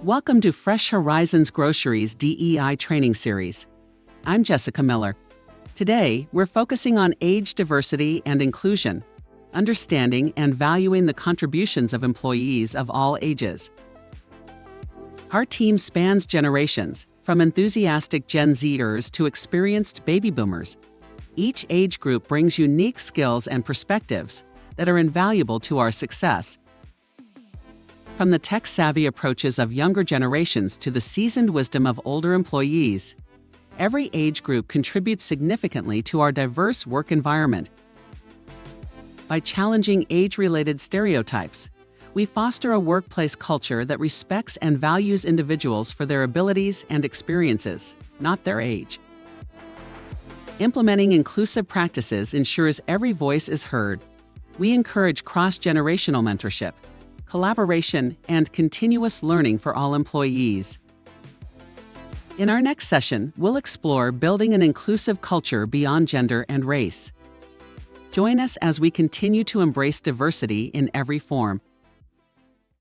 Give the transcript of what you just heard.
Welcome to Fresh Horizons Groceries DEI Training Series. I'm Jessica Miller. Today, we're focusing on age diversity and inclusion, understanding and valuing the contributions of employees of all ages. Our team spans generations, from enthusiastic Gen Zers to experienced baby boomers. Each age group brings unique skills and perspectives that are invaluable to our success. From the tech-savvy approaches of younger generations to the seasoned wisdom of older employees, every age group contributes significantly to our diverse work environment. By challenging age-related stereotypes, we foster a workplace culture that respects and values individuals for their abilities and experiences, not their age. Implementing inclusive practices ensures every voice is heard. We encourage cross-generational mentorship, collaboration, and continuous learning for all employees. In our next session, we'll explore building an inclusive culture beyond gender and race. Join us as we continue to embrace diversity in every form.